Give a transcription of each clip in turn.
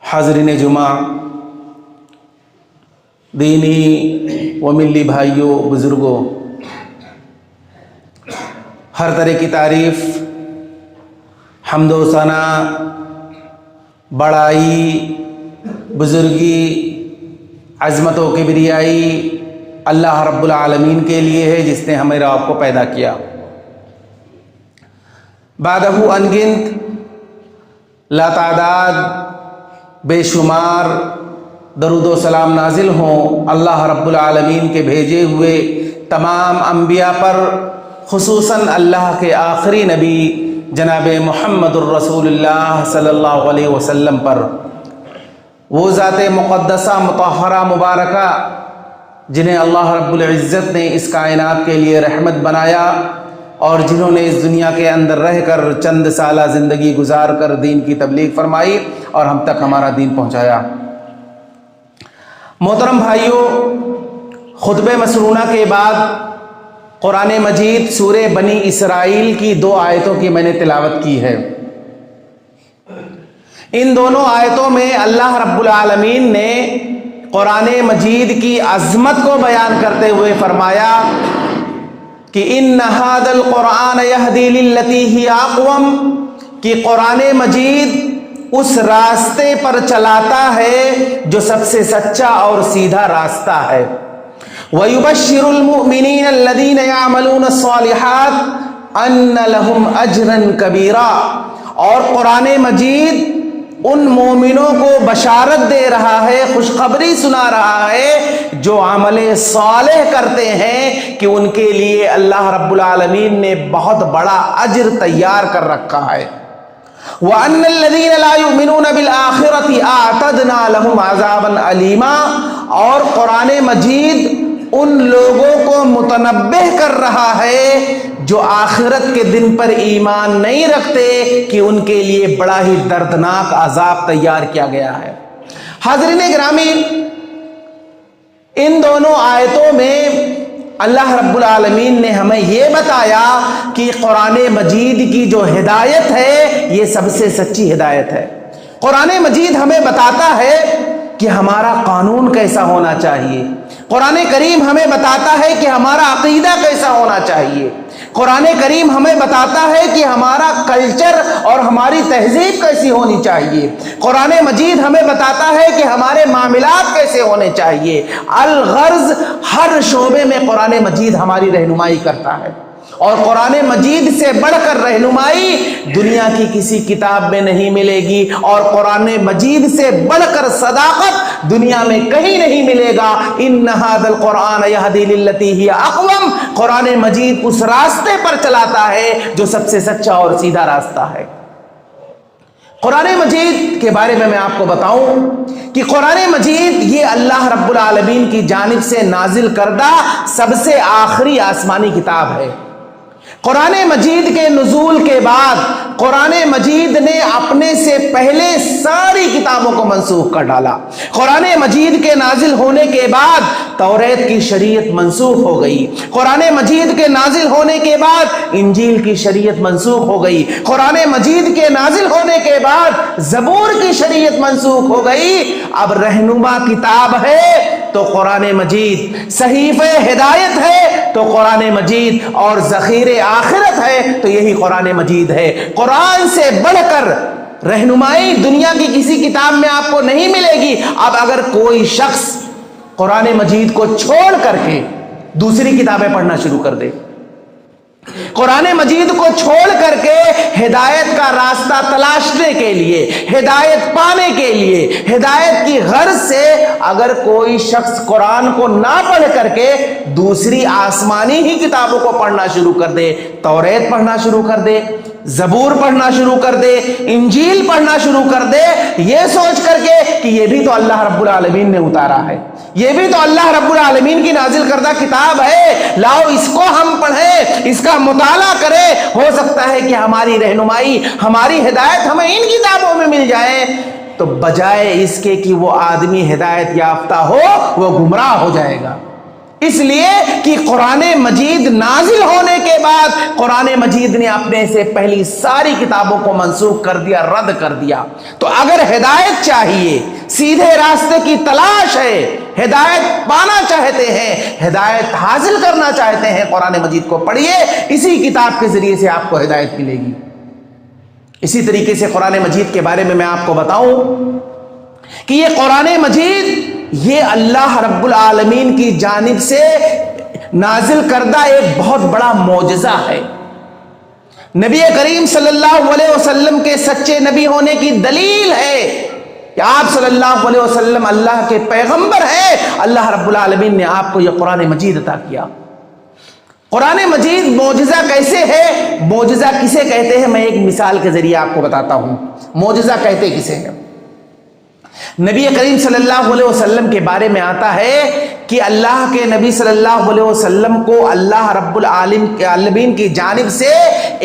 हाज़रीन जुमा, दीनी व मिली भाइयों, बुज़ुर्गों, हर तरह की तारीफ़, हम्दो सना, बड़ाई, बुज़ुर्गी, अज़मत व किबरियाई अल्लाह रब्बुल आलमीन के लिए है, जिसने हमें और आपको पैदा किया। बादहु अनगिनत लातादाद बेशुमार दरूद व सलाम नाजिल हों अल्लाह रब्बुल आलमीन के भेजे हुए तमाम अंबिया पर, खुसूसन अल्लाह के आखिरी नबी जनाब मुहम्मदुर रसूलुल्लाह सल्लल्लाहु अलैहि वसल्लम पर। वो ज़ाते मुक़द्दसा मुतहरा मुबारका जिन्हें अल्लाह रब्बुल इज़्ज़त ने इस कायनात के लिए रहमत बनाया और जिन्होंने इस दुनिया के अंदर रहकर चंद साला ज़िंदगी गुजार कर दीन की तबलीग फरमाई और हम तक हमारा दीन पहुँचाया। मोहतरम भाइयों, खुतबे मसरूना के बाद कुरान मजीद सूरे बनी इसराइल की 2 आयतों की मैंने तिलावत की है। इन दोनों आयतों में अल्लाह रब्बुल आलमीन ने कुरान मजीद की अज़मत को बयान करते हुए फरमाया कि इन्न हादल कुरान यहदी लिल्लती हिया अक़वम, कि कुरान मजीद उस रास्ते पर चलाता है जो सबसे सच्चा और सीधा रास्ता है। वयुबश्शिरुल मुमिनीन अल्लज़ीना यअमलूना अस्सालिहात अन्न लहुम अजरन कबीरा, और कुरान मजीद उन मोमिनों को बशारत दे रहा है, खुशखबरी सुना रहा है जो अमले सालेह करते हैं कि उनके लिए अल्लाह रब्बुल आलमीन ने बहुत बड़ा अजर तैयार कर रखा है। व अन्नल्लज़ीना ला युमिनूना बिल आखिरति अअतदना लहुम अज़ाबन अलीमा, और कुरान मजीद उन लोगों को मुतनब्बिह कर रहा है जो आखिरत के दिन पर ईमान नहीं रखते कि उनके लिए बड़ा ही दर्दनाक अजाब तैयार किया गया है। हाज़रीन गिरामी, इन दोनों आयतों में अल्लाह रब्बुल आलमीन ने हमें यह बताया कि कुरान मजीद की जो हिदायत है ये सबसे सच्ची हिदायत है। कुरान मजीद हमें बताता है कि हमारा कानून कैसा होना चाहिए। कुरान करीम हमें बताता है कि हमारा अकीदा कैसा होना चाहिए। कुरान करीम हमें बताता है कि हमारा कल्चर और हमारी तहजीब कैसी होनी चाहिए। कुरान मजीद हमें बताता है कि हमारे मामलात कैसे होने चाहिए। अल-गर्ज़ हर शोबे में कुरान मजीद हमारी रहनुमाई करता है, और कुरान मजीद से बढ़कर रहनुमाई दुनिया की किसी किताब में नहीं मिलेगी, और कुरान मजीद से बढ़कर सदाकत दुनिया में कहीं नहीं मिलेगा। इन्न हादल कुरान यहदी लिल्लती हिया अक़वम, कुरान मजीद उस रास्ते पर चलाता है जो सबसे सच्चा और सीधा रास्ता है। कुरान मजीद के बारे में मैं आपको बताऊं कि कुरान मजीद ये अल्लाह रब्बुल आलमीन की जानिब से नाजिल करदा सबसे आखिरी आसमानी किताब है। कुरान मजीद के नुज़ूल के बाद कुरान मजीद ने अपने से पहले सारी किताबों को मनसूख कर डाला। कुरान मजीद के नाजिल होने के बाद तौरेत की शरीयत मनसूख हो गई। कुरान मजीद के नाजिल होने के बाद इंजील की शरीयत मनसूख हो गई। कुरान मजीद के नाजिल होने के बाद ज़बूर की शरीयत मनसूख हो गई। अब रहनुमा किताब है तो कुरान मजीद, सहीफ़े हिदायत है तो कुरान मजीद, और ज़ख़ीरे आखिरत है तो यही कुरान मजीद है। कुरान से बढ़कर रहनुमाई दुनिया की किसी किताब में आपको नहीं मिलेगी। अब अगर कोई शख्स कुरान मजीद को छोड़ करके दूसरी किताबें पढ़ना शुरू कर दे, कुरान मजीद को छोड़ करके हिदायत का रास्ता तलाशने के लिए, हिदायत पाने के लिए, हिदायत की गर्ज से अगर कोई शख्स कुरान को ना पढ़ करके दूसरी आसमानी ही किताबों को पढ़ना शुरू कर दे, तौरेत पढ़ना शुरू कर दे, ज़बूर पढ़ना शुरू कर दे, इंजील पढ़ना शुरू कर दे, ये सोच करके कि ये भी तो अल्लाह रब्बुल आलमीन ने उतारा है, ये भी तो अल्लाह रब्बुल आलमीन की नाजिल करदा किताब है, लाओ इसको हम पढ़ें, इसका मुताला करें, हो सकता है कि हमारी रहनुमाई, हमारी हिदायत हमें इन किताबों में मिल जाए। तो बजाय इसके कि वो आदमी हिदायत याफ्ता हो, वो गुमराह हो जाएगा। اس لیے کہ قرآن مجید نازل ہونے کے بعد قرآن مجید نے اپنے سے پہلی ساری کتابوں کو منسوخ کر دیا، رد کر دیا۔ تو اگر ہدایت چاہیے، سیدھے راستے کی تلاش ہے، ہدایت پانا چاہتے ہیں، ہدایت حاصل کرنا چاہتے ہیں، قرآن مجید کو پڑھیے، اسی کتاب کے ذریعے سے آپ کو ہدایت ملے گی۔ اسی طریقے سے قرآن مجید کے بارے میں آپ کو بتاؤں کہ یہ قرآن مجید یہ اللہ رب العالمین کی جانب سے نازل کردہ ایک بہت بڑا معجزہ ہے۔ نبی کریم صلی اللہ علیہ وسلم کے سچے نبی ہونے کی دلیل ہے کہ آپ صلی اللہ علیہ وسلم اللہ کے پیغمبر ہیں۔ اللہ رب العالمین نے آپ کو یہ قرآن مجید عطا کیا۔ قرآن مجید معجزہ کیسے ہے، معجزہ کسے کہتے ہیں، میں ایک مثال کے ذریعے آپ کو بتاتا ہوں معجزہ کہتے کسے ہیں۔ نبی کریم صلی اللہ علیہ وسلم کے بارے میں آتا ہے کہ اللہ کے نبی صلی اللہ علیہ وسلم کو اللہ رب العالمین کی جانب سے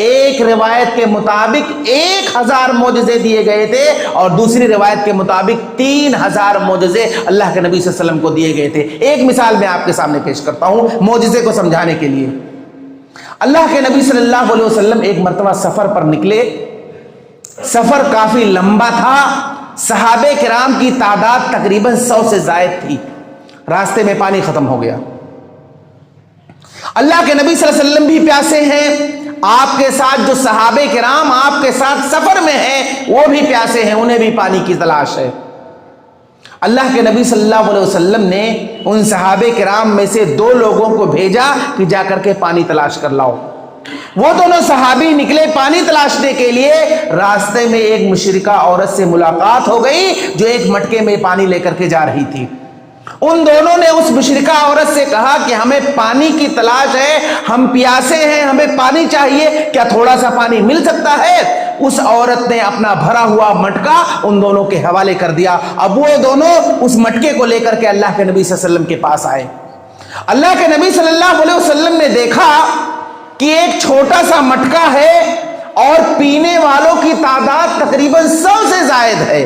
ایک روایت کے مطابق 1000 معجزے دیے گئے تھے، اور دوسری روایت کے مطابق 3000 معجزے اللہ کے نبی صلی اللہ علیہ وسلم کو دیے گئے تھے۔ ایک مثال میں آپ کے سامنے پیش کرتا ہوں معجزے کو سمجھانے کے لیے۔ اللہ کے نبی صلی اللہ علیہ وسلم ایک مرتبہ سفر پر نکلے، سفر کافی لمبا تھا، صحابہ کرام کی تعداد تقریباً 100 سے زائد تھی، راستے میں پانی ختم ہو گیا۔ اللہ کے نبی صلی اللہ علیہ وسلم بھی پیاسے ہیں، آپ کے ساتھ جو صحابہ کرام آپ کے ساتھ سفر میں ہیں وہ بھی پیاسے ہیں، انہیں بھی پانی کی تلاش ہے۔ اللہ کے نبی صلی اللہ علیہ وسلم نے ان صحابہ کرام میں سے 2 لوگوں کو بھیجا کہ جا کر کے پانی تلاش کر لاؤ۔ وہ دونوں صحابی نکلے پانی تلاشنے کے لیے، راستے میں ایک مشرکہ عورت سے ملاقات ہو گئی جو ایک مٹکے میں پانی لے کر کے جا رہی تھی۔ ان دونوں نے اس مشرکہ عورت سے کہا کہ ہمیں پانی کی تلاش ہے، ہم پیاسے ہیں، ہمیں پانی چاہیے، کیا تھوڑا سا پانی مل سکتا ہے؟ اس عورت نے اپنا بھرا ہوا مٹکا ان دونوں کے حوالے کر دیا۔ اب وہ دونوں اس مٹکے کو لے کر کے اللہ کے نبی صلی اللہ علیہ وسلم کے پاس آئے۔ اللہ کے نبی صلی اللہ علیہ وسلم نے دیکھا کہ ایک چھوٹا سا مٹکا ہے اور پینے والوں کی تعداد تقریباً 100 سے زائد ہے،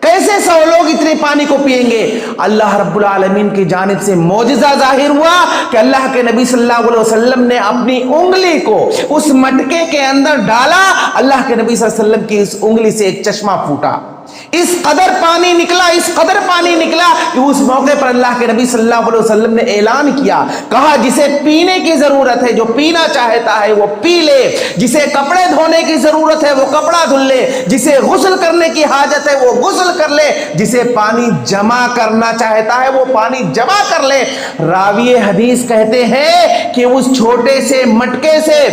کیسے 100 لوگ اتنے پانی کو پئیں گے؟ اللہ رب العالمین کی جانب سے معجزہ ظاہر ہوا کہ اللہ کے نبی صلی اللہ علیہ وسلم نے اپنی انگلی کو اس مٹکے کے اندر ڈالا، اللہ کے نبی صلی اللہ علیہ وسلم کی اس انگلی سے ایک چشمہ پھوٹا، اس قدر پانی نکلا، اس قدر پانی نکلا کہ اس موقع پر اللہ کے نبی صلی اللہ علیہ وسلم نے اعلان کیا، کہا جسے پینے کی ضرورت ہے، جو پینا چاہتا ہے وہ پی لے، جسے کپڑے دھونے کی ضرورت ہے وہ کپڑا دھل لے، جسے غسل کرنے کی حاجت ہے وہ غسل کر لے، جسے پانی جمع کرنا چاہتا ہے وہ پانی جمع کر لے۔ راوی حدیث کہتے ہیں کہ اس چھوٹے سے مٹکے سے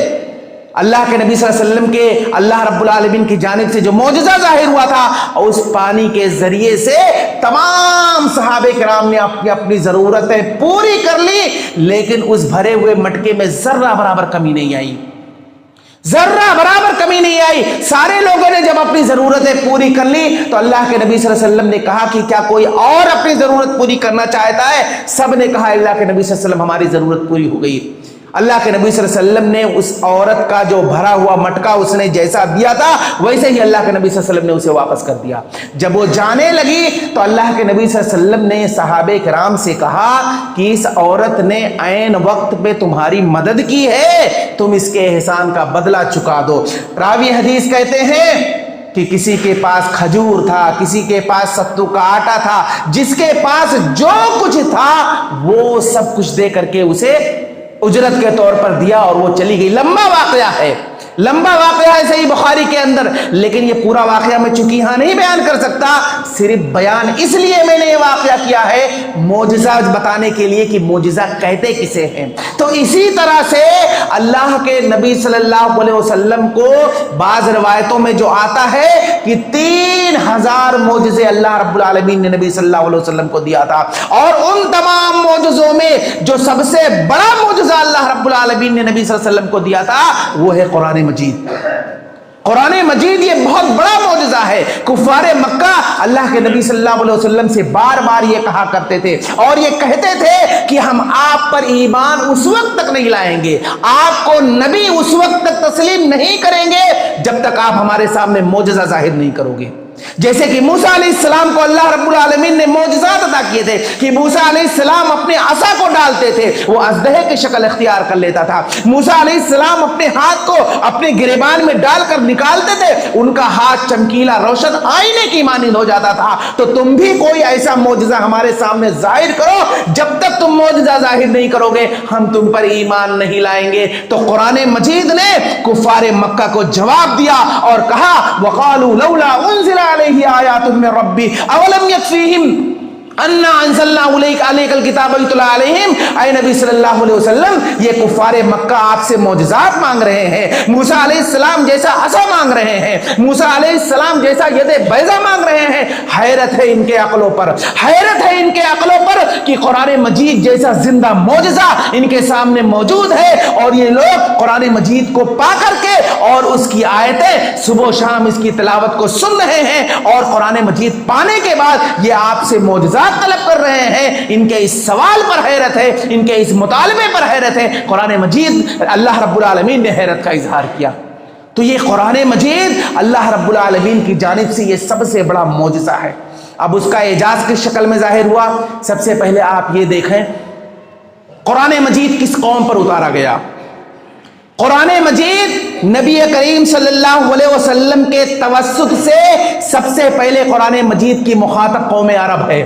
اللہ کے نبی صلی اللہ علیہ وسلم کے اللہ رب العالمین کی جانب سے جو معجزہ ظاہر ہوا تھا، اس پانی کے ذریعے سے تمام صحابہ کرام نے اپنی ضرورتیں پوری کر لی، لیکن اس بھرے ہوئے مٹکے میں ذرہ برابر کمی نہیں آئی، ذرہ برابر کمی نہیں آئی۔ سارے لوگوں نے جب اپنی ضرورتیں پوری کر لی تو اللہ کے نبی صلی اللہ علیہ وسلم نے کہا کہ کیا کوئی اور اپنی ضرورت پوری کرنا چاہتا ہے؟ سب نے کہا اللہ کے نبی صلی اللہ علیہ وسلم ہماری ضرورت پوری ہو گئی۔ اللہ کے نبی صلی اللہ علیہ وسلم نے اس عورت کا جو بھرا ہوا مٹکا اس نے جیسا دیا تھا ویسے ہی اللہ کے نبی صلی اللہ علیہ وسلم نے اسے واپس کر دیا۔ جب وہ جانے لگی تو اللہ کے نبی صلی اللہ علیہ وسلم نے صحابہ کرام سے کہا کہ اس عورت نے عین وقت پہ تمہاری مدد کی ہے، تم اس کے احسان کا بدلہ چکا دو۔ راوی حدیث کہتے ہیں کہ کسی کے پاس کھجور تھا، کسی کے پاس ستو کا آٹا تھا، جس کے پاس جو کچھ تھا وہ سب کچھ دے کر کے اسے اجرت کے طور پر دیا اور وہ چلی گئی۔ لمبا واقعہ ہے، لمبا واقعہ ہے صحیح بخاری کے اندر، لیکن یہ پورا واقعہ میں چونکہ یہاں نہیں بیان کر سکتا، صرف بیان اس لیے میں نے یہ واقعہ کیا ہے معجزہ بتانے کے لیے کہ معجزہ کہتے کسے ہیں۔ تو اسی طرح سے اللہ کے نبی صلی اللہ علیہ وسلم کو بعض روایتوں میں جو آتا ہے کہ 3000 معجزے اللہ رب العالمین نے نبی صلی اللہ علیہ وسلم کو دیا تھا، اور ان تمام معجزوں میں جو سب سے بڑا معجزہ اللہ رب العالمین نے نبی صلی اللہ علیہ وسلم کو دیا تھا وہ ہے قرآن مجید۔ قرآن مجید یہ بہت بڑا معجزہ ہے۔ کفار مکہ اللہ کے نبی صلی اللہ علیہ وسلم سے بار بار یہ کہا کرتے تھے اور یہ کہتے تھے کہ ہم آپ پر ایمان اس وقت تک نہیں لائیں گے، آپ کو نبی اس وقت تک تسلیم نہیں کریں گے جب تک آپ ہمارے سامنے معجزہ ظاہر نہیں کرو گے۔ जैसे कि मूसा अलैहिस्सलाम को अल्लाह रब्बुल आलमीन ने मौजज़ात अता किए थे कि मूसा अलैहिस्सलाम अपने असा को डालते थे, वो अजदहे की शक्ल इख्तियार कर लेता था। मूसा अलैहिस्सलाम अपने हाथ को अपने गिरेबान में डालकर निकालते थे, उनका हाथ चमकीला रोशन आईने की मानिंद हो जाता था। तो तुम भी कोई ऐसा मौजज़ा हमारे सामने जाहिर करो, जब तक तुम मौजज़ा जाहिर नहीं करोगे हम तुम पर ईमान नहीं लाएंगे। तो कुरान मजीद ने कुफारे मक्का को जवाब दिया और कहा वक़ालू लौला उन्ज़िला अलैहि आयातुम मिन रब्बी अवलम यकफ़ीहिम अन्ना अंज़लना अलैकल किताब युतला अलैहिम। ऐ नबी सल्लल्लाहु अलैहि वसल्लम, ये कुफारे मक्का आपसे मौजज़ात मांग रहे हैं, मूसा अलैहिस्सलाम जैसा असा मांग रहे हैं, मूसा अलैहिस्सलाम जैसा यदे बैज़ा मांग रहे हैं। हैरत है इनके अक्लों पर, हैरत है इनके अक्लों पर कि कुरान मजीद जैसा जिंदा मौजज़ा इनके सामने मौजूद है और ये लोग कुरान मजीद को पा करके और उसकी आयतें सुबह शाम इसकी तिलावत को सुन रहे हैं और कुरान मजीद पाने के बाद ये आपसे मौजज़ात तलब कर रहे हैं। इनके इस सवाल पर हैरत है, इनके इस मुतालबे पर हैरत है। कुरान मजीद अल्लाह रब्बुल आलमीन ने हैरत का इजहार किया। तो ये कुरान मजीद अल्लाह रब्बुल आलमीन की जानिब से ये सबसे बड़ा मौजज़ा है। अब उसका एजाज किस शक्ल में जाहिर हुआ? सबसे पहले आप ये देखें कुरान मजीद किस कौम पर उतारा गया। कुरान मजीद नबी करीम सल्लल्लाहु अलैहि वसल्लम के तवस्सुत से सबसे पहले कुरान मजीद की मुखातब कौम अरब है।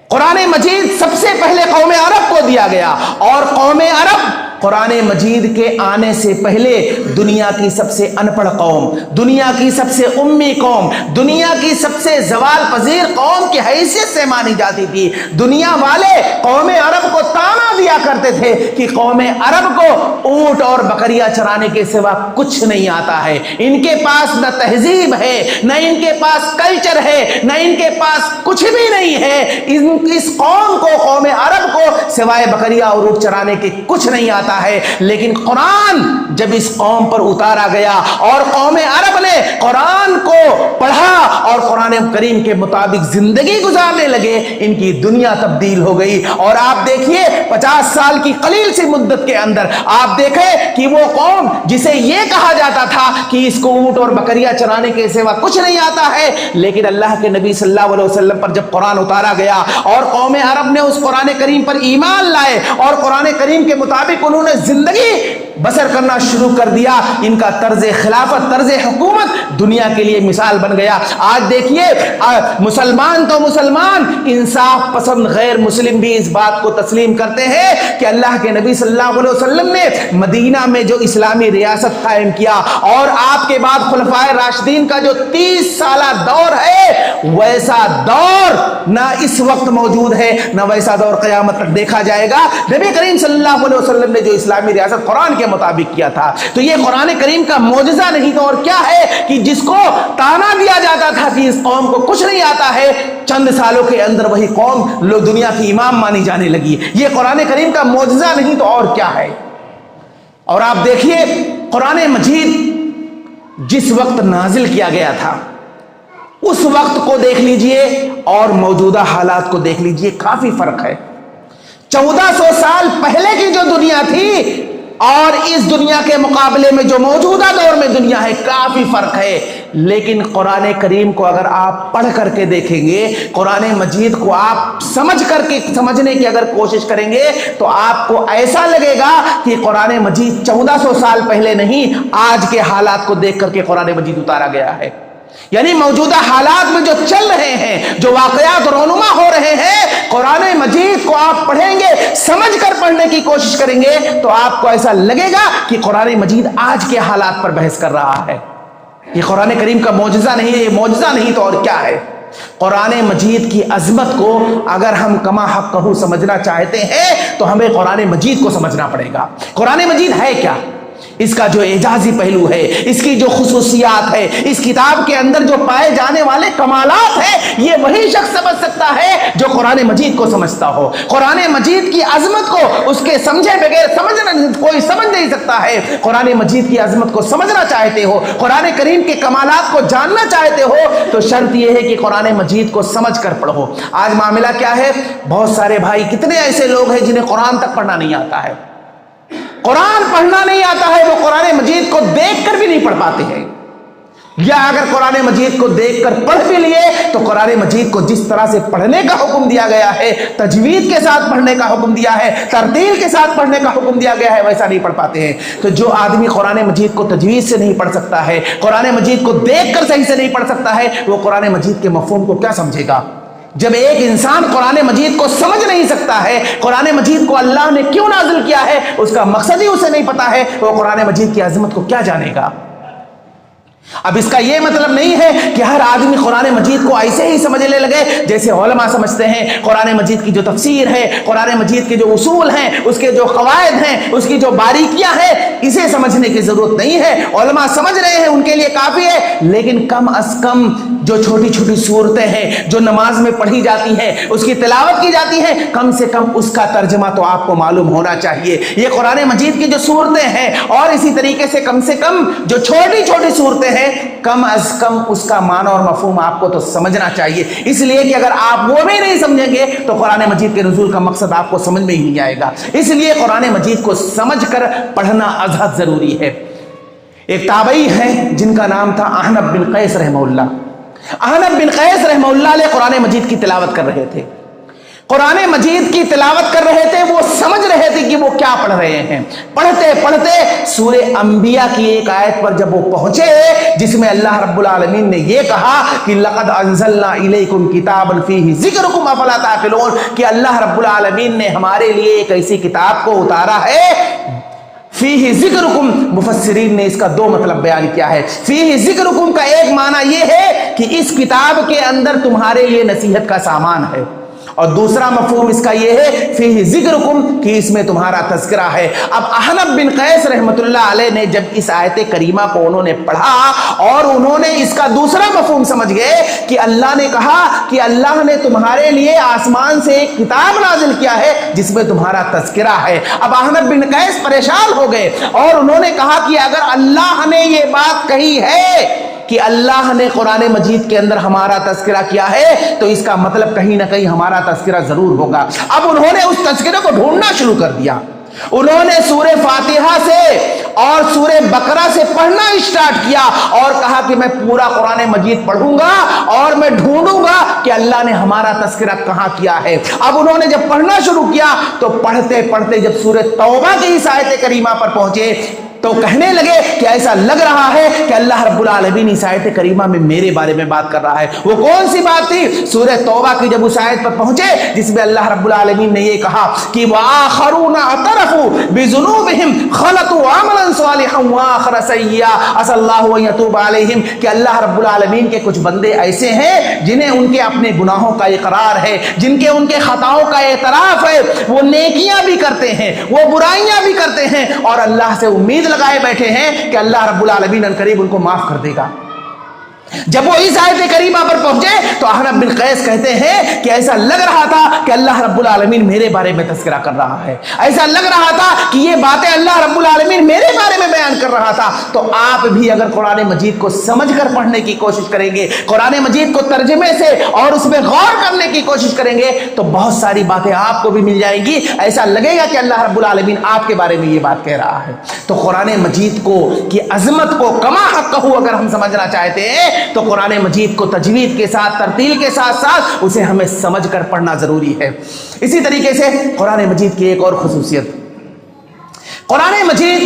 कुरान मजीद सबसे पहले कौम अरब को दिया गया और कौम अरब कुरान मजीद के आने से पहले दुनिया की सबसे अनपढ़ कौम, दुनिया की सबसे उम्मी कौम, दुनिया की सबसे जवाल पजीर कौम की हैसियत से मानी जाती थी। दुनिया वाले कौम अरब को ताना दिया करते थे कि कौम अरब को ऊंट और बकरियां चराने के सिवा कुछ नहीं आता है, इनके पास न तहजीब है, न इनके पास कल्चर है, न इनके पास कुछ भी नहीं है। इस कौम को, कौम अरब को सिवाय बकरियां और ऊंट चराने के कुछ नहीं आता है। लेकिन कुरान जब इस कौम पर उतारा गया और कौम अरब ने कुरान को पढ़ा और कुरान करीम के मुताबिक जिंदगी गुजारने लगे, इनकी दुनिया तब्दील हो गई। और आप देखिए 50 साल की कलील सी मुद्दत के अंदर आप देखें कि वो कौम जिसे ये कहा जाता था कि इसको ऊंट और बकरियां चराने के सिवा कुछ नहीं आता है, लेकिन अल्लाह के नबी सल्लल्लाहु अलैहि वसल्लम पर जब कुरान उतारा गया और कौम अरब ने उस कुरान करीम पर ईमान लाए और कुरान करीम के मुताबिक उन्होंने जिंदगी बसर करना शुरू कर दिया, इनका तर्ज खिलाफत, तर्ज हुकूमत दुनिया के लिए मिसाल बन गया। आज देखिए मुसलमान तो मुसलमान, इंसाफ पसंद गैर मुस्लिम भी इस बात को तस्लीम करते हैं कि अल्लाह के नबी सल्लल्लाहु अलैहि वसल्लम ने मदीना में जो इस्लामी रियासत कायम किया और आपके बाद खुलफाए राशिदीन का जो 30 साला दौर है, वैसा दौर ना इस वक्त मौजूद है, ना वैसा दौर क़यामत तक देखा जाएगा। नबी करीम सल्लल्लाहु अलैहि वसल्लम ने जो इस्लामी रियासत कुरान के मुताबिक किया था, तो ये कुरान करीम का मौजज़ा नहीं तो और क्या है कि जिसको ताना दिया जाता था कि इस कौम को कुछ नहीं आता है, चंद सालों के अंदर वही कौम लोग दुनिया की इमाम मानी जाने लगी। ये कुरान करीम का मौजज़ा नहीं तो और क्या है। और आप देखिए कुरान मजीद जिस वक्त नाजिल किया गया था उस वक्त को देख लीजिए और मौजूदा हालात को देख लीजिए, काफी फर्क है। 1400 साल पहले की जो दुनिया थी और इस दुनिया के मुकाबले में जो मौजूदा दौर में दुनिया है, काफी फर्क है। लेकिन कुरान करीम को अगर आप पढ़ करके देखेंगे, कुरान मजीद को आप समझने की अगर कोशिश करेंगे तो आपको ऐसा लगेगा कि कुरान मजीद 1400 साल पहले नहीं, आज के हालात को देख करके कुरान मजीद उतारा गया है। यानी मौजूदा हालात में जो चल रहे हैं, जो वाकयात रोनुमा हो रहे हैं, कुरान मजीद को आप पढ़ेंगे, समझ कर पढ़ने की कोशिश करेंगे तो आपको ऐसा लगेगा कि कुरान मजीद आज के हालात पर बहस कर रहा है। ये कुरान करीम का मौजज़ा नहीं है, ये मौजज़ा नहीं तो और क्या है। कुरान मजीद की अजमत को अगर हम कमा हक कहू समझना चाहते हैं तो हमें कुरान मजीद को समझना पड़ेगा। कुरान मजीद है क्या, इसका जो एजाजी पहलू है, इसकी जो खुसूसियात है, इस किताब के अंदर जो पाए जाने वाले कमालात है, ये वही शख्स समझ सकता है जो कुरान मजीद को समझता हो। कुरान मजीद की अजमत को उसके समझे बगैर कोई समझ नहीं सकता है। कुरान मजीद की अजमत को समझना चाहते हो, कुरान करीम के कमालात को जानना चाहते हो तो शर्त यह है कि कुरान मजीद को समझ कर पढ़ो। आज मामला क्या है, बहुत सारे भाई, कितने ऐसे लोग हैं जिन्हें कुरान तक पढ़ना नहीं आता है, कुरान पढ़ना नहीं आता है, वो कुरान मजीद को देखकर भी नहीं पढ़ पाते हैं। या अगर कुरान मजीद को देखकर पढ़ भी लिए तो कुरान मजीद को जिस तरह से पढ़ने का हुक्म दिया गया है, तजवीद के साथ पढ़ने का हुक्म दिया है, तरतील के साथ पढ़ने का हुक्म दिया गया है, वैसा नहीं पढ़ पाते हैं। तो जो आदमी कुरान मजीद को तजवीद से नहीं पढ़ सकता है, कुरान मजीद को देखकर सही से नहीं पढ़ सकता है, वो कुरान मजीद के मफहूम को क्या समझेगा? जब एक इंसान कुरान मजीद को समझ नहीं सकता है, कुरान मजीद को अल्लाह ने क्यों नाजिल किया है उसका मकसद ही उसे नहीं पता है, वो कुरान मजीद की अजमत को क्या जानेगा? अब इसका यह मतलब नहीं है कि हर आदमी कुरान मजीद को ऐसे ही समझने लगे जैसे उलमा समझते हैं। कुरान मजीद की जो तफसीर है, कुरान मजीद के जो उसूल हैं, उसके जो कवायद हैं, उसकी जो बारीकियां हैं, इसे समझने की जरूरत नहीं है। उलमा समझ रहे हैं, उनके लिए काफी है। लेकिन कम अज कम जो छोटी छोटी सूरतें हैं जो नमाज में पढ़ी जाती हैं, उसकी तिलावत की जाती है, कम से कम उसका तर्जमा तो आपको मालूम होना चाहिए। ये कुरान मजीद की जो सूरतें हैं और इसी तरीके से कम जो छोटी छोटी सूरतें हैं, कम अज कम उसका माना और मफहूम आपको तो समझना चाहिए। इसलिए कि अगर आप वो भी नहीं समझेंगे तो कुरान मजीद के नुज़ूल का मकसद आपको समझ में ही नहीं आएगा। इसलिए कुरान मजीद को समझकर पढ़ना अज़हद जरूरी है। एक ताबई है जिनका नाम था अहनब बिन कैस रहमहुल्लाह। अहनब बिन कैस रहमहुल्लाह कुरान मजीद की तिलावत कर रहे थे। कुरान मजीद की तिलावत कर रहे थे, वो समझ रहे थे कि वो क्या पढ़ रहे हैं। पढ़ते पढ़ते सूरे अंबिया की एक आयत पर जब वो पहुंचे जिसमें अल्लाह रब्बुल आलमीन ने ये कहा कि लक़द अंज़लना इलैकुम किताबन फीही ज़िक्रुकुम अफ़ला ताक़िलून, कि अल्लाह रब्बुल आलमीन ने हमारे लिए एक ऐसी किताब को उतारा है। फीही ज़िक्रुकुम, मुफस्सिरीन ने इसका दो मतलब बयान किया है। फीही ज़िक्रुकुम का एक माना यह है कि इस किताब के अंदर तुम्हारे लिए नसीहत का सामान है, और दूसरा मफहूम इसका यह है फीही ज़िक्रुकुम कि इसमें तुम्हारा तज़किरा है। अब अहनब बिन कैस रहमतुल्लाह अलैह ने जब इस आयत करीमा को उन्होंने पढ़ा और उन्होंने इसका दूसरा मफहूम समझ गए कि अल्लाह ने कहा कि अल्लाह ने तुम्हारे लिए आसमान से एक किताब नाजिल किया है जिसमें तुम्हारा तज़किरा है। अब अहनब बिन कैस परेशान हो गए और उन्होंने कहा कि अगर अल्लाह ने ये बात कही है कि अल्लाह ने कुरान मजीद के अंदर हमारा तज़किरा किया है तो इसका मतलब कहीं ना कहीं हमारा तज़किरा जरूर होगा। अब उन्होंने उस तज़किरे को ढूंढना शुरू कर दिया। उन्होंने सूरे फातिहा से और सूरे बकरा से पढ़ना स्टार्ट किया और कहा कि मैं पूरा कुरान मजीद पढ़ूंगा और मैं ढूंढूंगा कि अल्लाह ने हमारा तज़किरा कहां किया है। अब उन्होंने जब पढ़ना शुरू किया तो पढ़ते पढ़ते जब सूरे तौबा की इस आयत करीमा पर पहुंचे तो कहने लगे कि ऐसा लग रहा है कि अल्लाह रब्बुल आलमीन इस आयत करीमा में मेरे बारे में बात कर रहा है। वो कौन सी बात थी? सूरह तौबा की जब उस आयत पर पहुंचे जिसमें अल्लाह रब्बुल आलमीन ने ये कहा कि वाखरूना अतरफू बिजुनूबिहिम खलतू अमलन सालिहन व आखर सय्या असल्लाहु अन यतूब अलैहिम, कि अल्लाह रब्बुल आलमीन के कुछ बंदे ऐसे हैं जिन्हें उनके अपने गुनाहों का इकरार है, जिनके उनके खताओं का एतराफ है, वो नेकियां भी करते हैं, वो बुराइयां भी करते हैं और अल्लाह से उम्मीद लगाए बैठे हैं कि अल्लाह रब्बुल आलमीन अनकरीब उनको माफ कर देगा। जब वो इस आयत करीमा पर पहुंचे तो अहनब बिन कैस कहते हैं कि ऐसा लग रहा था कि अल्लाह रब्बुल आलमीन मेरे बारे में तज़किरा कर रहा है, ऐसा लग रहा था कि ये बातें अल्लाह रब्बुल आलमीन मेरे बारे में बयान कर रहा था। तो आप भी अगर कुरान मजीद को समझकर पढ़ने की कोशिश करेंगे, कुरान मजीद को तर्जुमे से और उसमें गौर करने की कोशिश करेंगे तो बहुत सारी बातें आपको भी मिल जाएंगी। ऐसा लगेगा कि अल्लाह रब्बुल आलमीन आपके बारे में ये बात कह रहा है। तो कुरान मजीद को की अजमत को कमा हक़्क़हू अगर हम समझना चाहते हैं तो कुरान मजीद को तजवीद के साथ, तरतील के साथ साथ उसे हमें समझकर पढ़ना जरूरी है। इसी तरीके से कुरान मजीद की एक और खुसूसियत, कुरान मजीद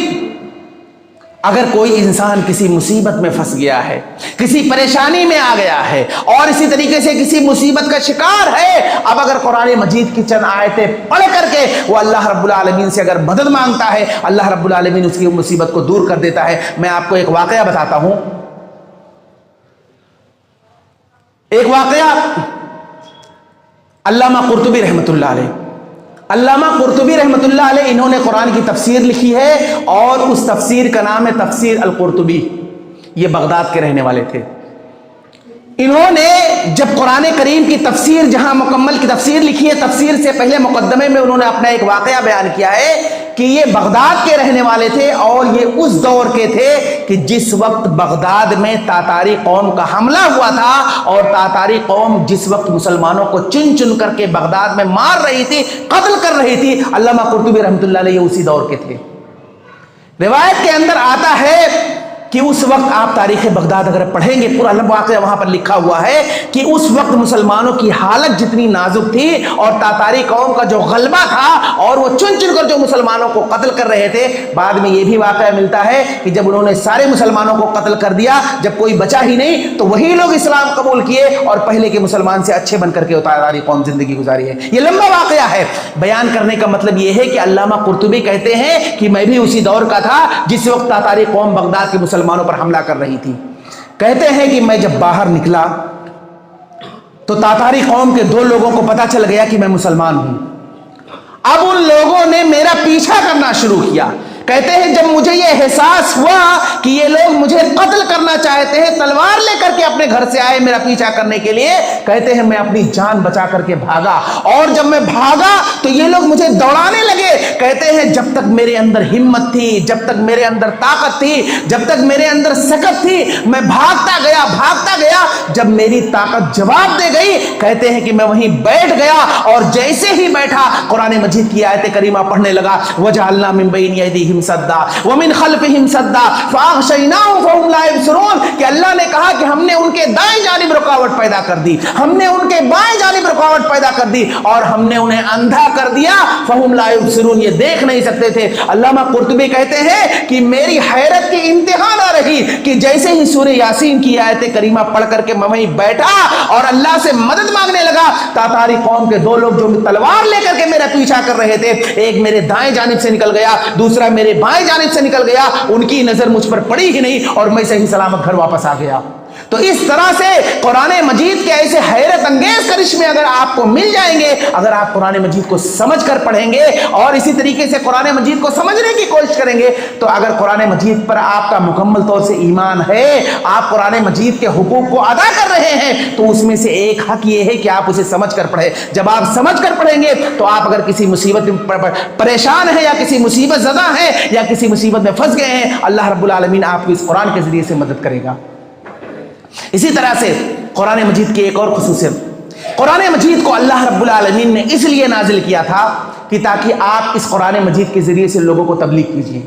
अगर कोई इंसान किसी मुसीबत में फंस गया है, किसी परेशानी में आ गया है और इसी तरीके से किसी मुसीबत का शिकार है, अब अगर कुरान मजीद की चंद आयतें पढ़ करके वो अल्लाह रब्बुल आलमीन से अगर मदद मांगता है, अल्लाह रब्बुल आलमीन उसकी मुसीबत को दूर कर देता है। मैं आपको एक वाकया बताता हूं। एक वाकया अल्लामा कुर्तुबी रहमतुल्लाह अलैह, अल्लामा कुर्तुबी रहमतुल्लाह अलैह इन्होंने कुरान की तफसीर लिखी है और उस तफसीर का नाम है तफसीर अल कुर्तुबी। ये बगदाद के रहने वाले थे। इन्होंने जब कुरान करीम की तफसीर, जहां मुकम्मल की तफसीर लिखी है, तफसीर से पहले मुकद्दमे में उन्होंने अपना एक वाकया बयान किया है कि ये बगदाद के रहने वाले थे और ये उस दौर के थे कि जिस वक्त बगदाद में तातारी कौम का हमला हुआ था और तातारी कौम जिस वक्त मुसलमानों को चुन चुन करके बगदाद में मार रही थी, कत्ल कर रही थी। अल्लामा कुर्तुबी रहमतुल्लाह अलैह उसी दौर के थे। रिवायत के अंदर आता है کہ اس وقت آپ تاریخ بغداد اگر پڑھیں گے پورا واقعہ وہاں پر لکھا ہوا ہے کہ اس وقت مسلمانوں کی حالت جتنی نازک تھی اور تاتاری قوم کا جو غلبہ تھا اور وہ چن چن کر جو مسلمانوں کو قتل کر رہے تھے. بعد میں یہ بھی واقعہ ملتا ہے کہ جب انہوں نے سارے مسلمانوں کو قتل کر دیا, جب کوئی بچا ہی نہیں, تو وہی لوگ اسلام قبول کیے اور پہلے کے مسلمان سے اچھے بن کر کے تاتاری قوم زندگی گزاری ہے. یہ لمبا واقعہ ہے. بیان کرنے کا مطلب یہ ہے کہ علامہ قرطبی کہتے ہیں کہ میں بھی اسی دور کا تھا جس وقت تاتاری قوم بغداد کے مسلمانوں پر حملہ کر رہی تھی. کہتے ہیں کہ میں جب باہر نکلا تو تاتاری قوم کے 2 لوگوں کو پتا چل گیا کہ میں مسلمان ہوں. اب ان لوگوں نے میرا پیچھا کرنا شروع کیا. کہتے ہیں جب مجھے یہ احساس ہوا کہ یہ لوگ مجھے قتل کرنا چاہتے ہیں, تلوار لے کر کے اپنے گھر سے آئے میرا پیچھا کرنے کے لیے. کہتے ہیں میں اپنی جان بچا کر کے بھاگا, اور جب میں بھاگا تو یہ لوگ مجھے دوڑانے لگے. کہتے ہیں جب تک میرے اندر ہمت تھی, جب تک میرے اندر طاقت تھی, جب تک میرے اندر سکت تھی, میں بھاگتا گیا. جب میری طاقت جواب دے گئی, کہتے ہیں کہ میں وہیں بیٹھ گیا, اور جیسے ہی بیٹھا قرآن مجید کی آیت کریمہ پڑھنے لگا. وجعلنا من بین ایدیہم صدا ومن خلفہم صدا فاغشیناہم فہم لا یبصرون, کہ اللہ نے کہا کہ ہم نے ان کے دائیں جانب رکاوٹ پیدا کر دی, ہم نے ان کے بائیں جانب رکاوٹ پیدا کر دی, اور ہم نے انہیں اندھا کر دیا. فہم لا یبصرون, یہ دیکھ نہیں سکتے تھے. علامہ قرطبی کہتے ہیں کہ میری حیرت کی انتہا نہ رہی کہ جیسے ہی سورہ یاسین کی آیت کریمہ پڑھ کر کے میں وہیں بیٹھا اور اللہ سے مدد مانگنے لگا, تاتاری قوم کے 2 لوگ جو تلوار لے کر کے میرا پیچھا کر رہے تھے, ایک میرے دائیں جانب سے نکل گیا, دوسرا میرے بائیں جانب سے نکل گیا. ان کی نظر مجھ پر پڑی ہی نہیں اور میں صحیح سلامت گھر واپس آ گیا. تو اس طرح سے قرآن مجید کے ایسے حیرت انگیز کرشمے اگر آپ کو مل جائیں گے, اگر آپ قرآن مجید کو سمجھ کر پڑھیں گے اور اسی طریقے سے قرآن مجید کو سمجھنے کی کوشش کریں گے, تو اگر قرآن مجید پر آپ کا مکمل طور سے ایمان ہے, آپ قرآن مجید کے حقوق کو ادا کر رہے ہیں, تو اس میں سے ایک حق یہ ہے کہ آپ اسے سمجھ کر پڑھیں. جب آپ سمجھ کر پڑھیں گے تو آپ اگر کسی مصیبت میں پریشان ہیں یا کسی مصیبت زدہ ہیں یا کسی مصیبت میں پھنس گئے ہیں, اللہ رب العالمین آپ کو اس قرآن کے ذریعے سے مدد کرے گا. اسی طرح سے قرآن مجید کی ایک اور خصوصیت, قرآن مجید کو اللہ رب العالمین نے اس لیے نازل کیا تھا کہ تاکہ آپ اس قرآن مجید کے ذریعے سے لوگوں کو تبلیغ کیجیے,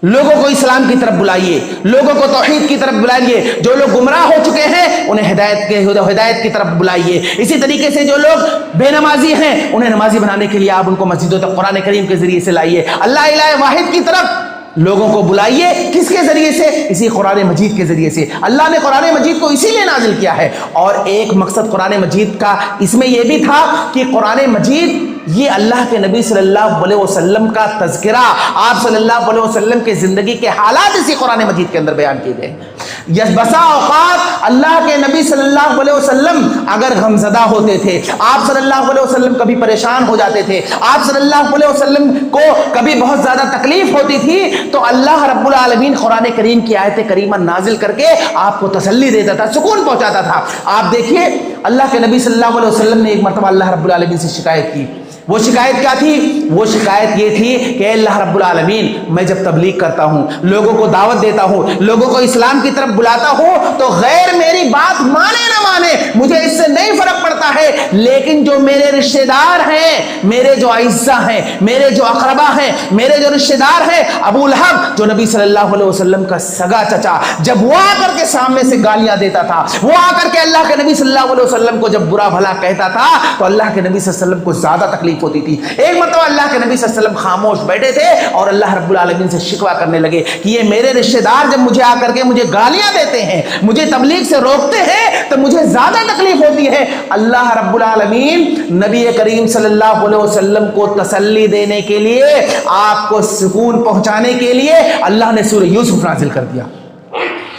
لوگوں کو اسلام کی طرف بلائیے, لوگوں کو توحید کی طرف بلائیے. جو لوگ گمراہ ہو چکے ہیں انہیں ہدایت کی طرف بلائیے. اسی طریقے سے جو لوگ بے نمازی ہیں انہیں نمازی بنانے کے لیے آپ ان کو مسجدوں تک قرآن کریم کے ذریعے سے لائیے. اللہ الہ واحد کی طرف لوگوں کو بلائیے. کس کے ذریعے سے؟ اسی قرآن مجید کے ذریعے سے. اللہ نے قرآن مجید کو اسی لیے نازل کیا ہے. اور ایک مقصد قرآن مجید کا اس میں یہ بھی تھا کہ قرآن مجید یہ اللہ کے نبی صلی اللہ علیہ وسلم کا تذکرہ, آپ صلی اللہ علیہ وسلم کے زندگی کے حالات اسی قرآن مجید کے اندر بیان کیے گئے. بسا اوقات اللہ کے نبی صلی اللہ علیہ وسلم اگر غمزدہ ہوتے تھے, آپ صلی اللہ علیہ وسلم کبھی پریشان ہو جاتے تھے, آپ صلی اللہ علیہ وسلم کو کبھی بہت زیادہ تکلیف ہوتی تھی, تو اللہ رب العالمین قرآن کریم کی آیت کریمہ نازل کر کے آپ کو تسلی دیتا تھا, سکون پہنچاتا تھا. آپ دیکھیے اللہ کے نبی صلی اللہ علیہ وسلم نے ایک مرتبہ اللہ رب العالمین سے شکایت کی. وہ شکایت کیا تھی؟ وہ شکایت یہ تھی کہ اللہ رب العالمین, میں جب تبلیغ کرتا ہوں, لوگوں کو دعوت دیتا ہوں, لوگوں کو اسلام کی طرف بلاتا ہوں, تو غیر میری بات مانے نہ مانے مجھے اس سے نہیں فرق پڑتا ہے, لیکن جو میرے رشتہ دار ہیں, میرے جو اعزا ہیں, میرے جو اقربا ہیں, میرے جو رشتہ دار ہیں, ابو لہب جو نبی صلی اللہ علیہ وسلم کا سگا چچا, جب وہ آ کر کے سامنے سے گالیاں دیتا تھا, وہ آ کر کے اللہ کے نبی صلی اللہ علیہ وسلم کو جب برا بھلا کہتا تھا, تو اللہ کے نبی صلی اللہ علیہ وسلم کو زیادہ تکلیف ہوتی تھی. ایک مرتبہ اللہ کے نبی صلی اللہ علیہ وسلم خاموش بیٹھے تھے اور اللہ رب العالمین سے شکوہ کرنے لگے کہ یہ میرے رشتہ دار جب مجھے آ کر کے مجھے گالیاں دیتے ہیں, مجھے تبلیغ سے روکتے ہیں, تو مجھے زیادہ تکلیف ہوتی ہے. اللہ رب العالمین نبی کریم صلی اللہ علیہ وسلم کو تسلی دینے کے لیے, آپ کو سکون پہنچانے کے لیے اللہ نے سورہ یوسف نازل کر دیا.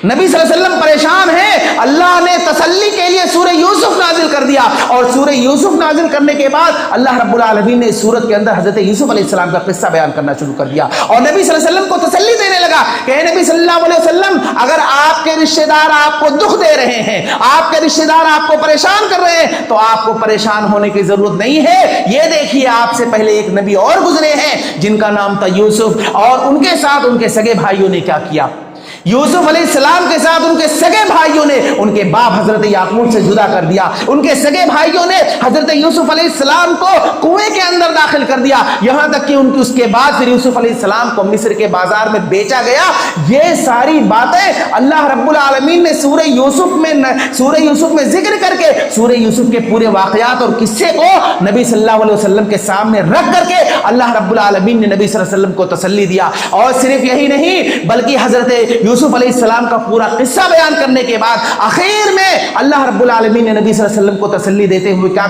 نبی صلی اللہ علیہ وسلم پریشان ہیں, اللہ نے تسلی کے لیے سورہ یوسف نازل کر دیا, اور سورہ یوسف نازل کرنے کے بعد اللہ رب العالمین نے اس سورت کے اندر حضرت یوسف علیہ السلام کا قصہ بیان کرنا شروع کر دیا, اور نبی صلی اللہ علیہ وسلم کو تسلی دینے لگا کہ اے نبی صلی اللہ علیہ وسلم, اگر آپ کے رشتہ دار آپ کو دکھ دے رہے ہیں, آپ کے رشتہ دار آپ کو پریشان کر رہے ہیں, تو آپ کو پریشان ہونے کی ضرورت نہیں ہے. یہ دیکھیے آپ سے پہلے ایک نبی اور گزرے ہیں جن کا نام تھا یوسف, اور ان کے ساتھ ان کے سگے بھائیوں نے کیا کیا. यूसुफ अलैहिस्सलाम के साथ उनके सगे भाइयों ने उनके बाप हजरत याकूब से जुदा कर दिया। उनके सगे भाइयों ने हजरत यूसुफ अलैहिस्सलाम को कुएं के अंदर दाखिल कर दिया, यहां तक कि उनकी उसके बाद फिर यूसुफ अलैहिस्सलाम को मिस्र के बाजार में बेचा गया। ये सारी बातें अल्लाह रब्बुल आलमीन ने सूरह यूसुफ में जिक्र करके सूरह यूसुफ के पूरे वाकयात और किस्से को नबी सल्लल्लाहु अलैहि वसल्लम के सामने रख करके अल्लाह रब्बुल आलमीन ने नबी सल्लल्लाहु अलैहि वसल्लम को तसल्ली दिया। और सिर्फ यही नहीं बल्कि हजरत यूसुफ अलैहिस्सलाम का पूरा किस्सा बयान करने के बाद आखिर में अल्लाह रब्बुल आलमीन ने नबी सल्लल्लाहु अलैहि वसल्लम को तसल्ली देते हुए क्या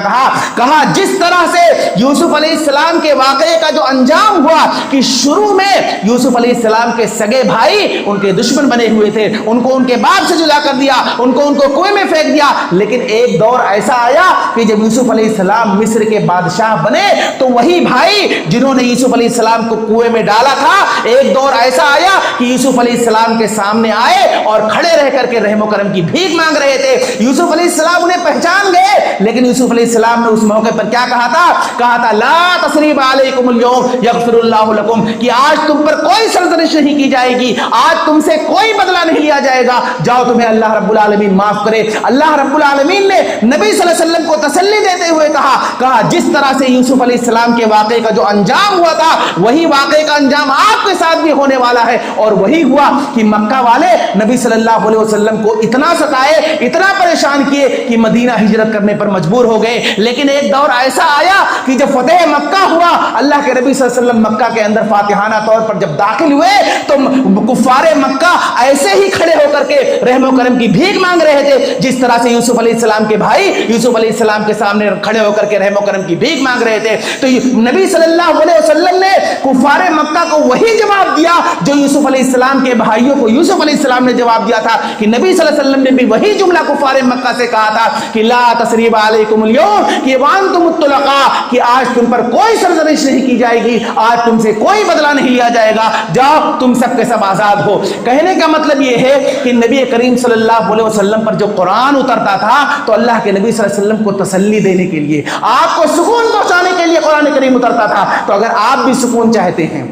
कहा, जिस तरह से यूसुफ अलैहिस्सलाम के वाकये का जो अंजाम हुआ कि शुरू में यूसुफ अलैहिस्सलाम के सगे भाई उनके दुश्मन बने हुए थे, उनको उनके बाप से जुदा कर दिया, उनको कुएं में फेंक दिया। लेकिन एक दौर ऐसा आया कि जब यूसुफ अलैहिस्सलाम मिस्र के बादशाह बने तो वही भाई जिन्होंने यूसुफ अलैहिस्सलाम को कुएं में डाला था, एक दौर ऐसा आया कि यूसुफ अलैहिस्सलाम के सामने आए और खड़े रह करके रहमो करम की भीख मांग रहे थे। यूसुफ अलैहिस्सलाम उन्हें पहचान गए, लेकिन यूसुफ अलैहिस्सलाम ने उस मौके पर क्या कहा था ला तसरीब अलैकुमुल यौम यगफिरुल्लाहु लकुम, कि आज तुम पर कोई सरजनिश नहीं की जाएगी, आज तुमसे कोई बदला नहीं लिया जाएगा, जाओ तुम्हें अल्लाह रब्बुल आलमीन माफ करे। अल्लाह रब्बुल आलमीन ने नबी सल्लल्लाहु अलैहि वसल्लम को तसल्ली देते हुए कहा जिस तरह से यूसुफ अलैहिस्सलाम के वाकये का जो अंजाम हुआ था वही वाकये का अंजाम आपके साथ भी होने वाला है। और वही हुआ कि मक्का वाले नबी सल्लल्लाहु अलैहि वसल्लम को इतना सताए, इतना परेशान किए कि मदीना हिजरत करने पर मजबूर हो गए। लेकिन एक दौर ऐसा आया कि जब फतेह मक्का हुआ, अल्लाह के नबी सल्लल्लाहु अलैहि वसल्लम मक्का के अंदर फातिहाना तौर पर जब दाखिल हुए तो कुफ्फारे मक्का ऐसे ही खड़े होकर के रहमो करम की भीख मांग रहे थे जिस तरह से यूसुफ अलैहिस्सलाम के भाई यूसुफ अलैहिस्सलाम के सामने खड़े होकर के रहमो करम की भीख मांग रहे थे। तो नबी सल्लल्लाहु अलैहि वसल्लम ने कुफ्फारे मक्का को वही जवाब दिया जो यूसुफ अलैहिस्सलाम के भाइयों को यूसुफ अलैहिस्सलाम ने जवाब दिया था कि नबी सल्लल्लाहु अलैहि वसल्लम ने भी वही जुमला कुफ्फारे मक्का से कहा था कि ला तसरीब अलैकुमुल यौम, कि वांतुमुत तुलका, कि आज तुम पर कोई सरजनिश नहीं की जाएगी, आज तुमसे कोई बदला नहीं लिया जाएगा, जाओ तुम सब के सब आजाद हो। कहने का मतलब यह है कि नबी करीम सल्लल्लाहु अलैहि वसल्लम पर जो कुरान उतरता था तो अल्लाह के नबी सल्लल्लाहु अलैहि वसल्लम को तसल्ली देने के लिए, आपको सुकून पहुंचाने के लिए कुरान करीम उतरता था। तो अगर आप भी सुकून चाहते हैं,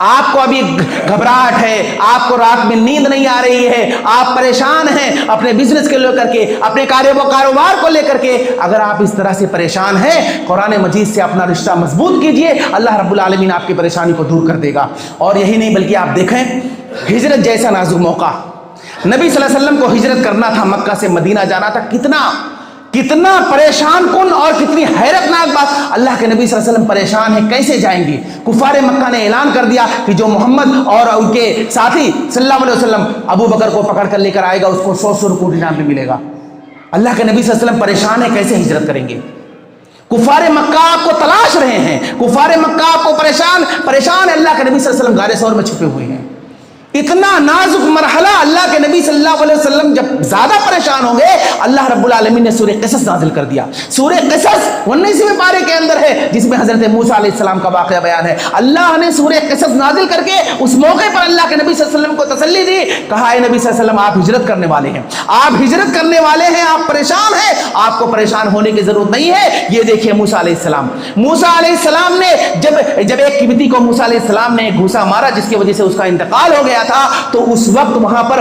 आपको अभी घबराहट है, आपको रात में नींद नहीं आ रही है, आप परेशान हैं अपने बिजनेस को लेकर के, अपने कारोबार को लेकर के, अगर आप इस तरह से परेशान हैं, कुरान मजीद से अपना रिश्ता मजबूत कीजिए, अल्लाह रब्बुल आलमीन आपकी परेशानी को दूर कर देगा। और यही नहीं बल्कि आप देखें हिजरत जैसा नाजुक मौका, नबी सल्लल्लाहु अलैहि वसल्लम को हिजरत करना था, मक्का से मदीना जाना था, कितना परेशान कुन और कितनी हैरतनाक बात। अल्लाह के नबी सल्लल्लाहु अलैहि वसल्लम परेशान हैं, कैसे जाएंगे। कुफारे मक्का ने ऐलान कर दिया कि जो मोहम्मद और उनके साथी सल्लल्लाहु अलैहि वसल्लम अबू बकर को पकड़ कर लेकर आएगा उसको 100 रुपये इनाम में मिलेगा। अल्लाह के नबी सल्लल्लाहु अलैहि वसल्लम परेशान है, कैसे हिजरत करेंगे। कुफारे मक्का आपको तलाश रहे हैं, कुफारे मक्का आपको परेशान है। अल्लाह के नबी सल्लल्लाहु अलैहि वसल्लम गारे सौर में छुपे हुए हैं। इतना नाजुक मरहला, अल्लाह के नबी सल्लल्लाहु अलैहि वसल्लम जब ज्यादा परेशान होंगे, अल्लाह रब्बुल आलमीन ने सूरह क़सस नाजिल कर दिया। सूरह क़सस 19वें पारे के अंदर है जिसमें हजरत मूसा अलैहिस्सलाम का वाक़या बयान है। अल्लाह ने सूरह क़सस नाजिल करके उस मौके पर अल्लाह के नबी सल्लल्लाहु अलैहि वसल्लम को तसल्ली दी, कहा है नबी सल्लल्लाहु अलैहि वसल्लम आप हिजरत करने वाले हैं, आप हिजरत करने वाले हैं, आप परेशान हैं, आपको परेशान होने की जरूरत नहीं है। ये देखिए मूसा अलैहिस्सलाम ने जब एक कीमती को मूसा अलैहिस्सलाम ने घूसा मारा जिसकी वजह से उसका इंतकाल हो गया था, तो उस वक्त वहां पर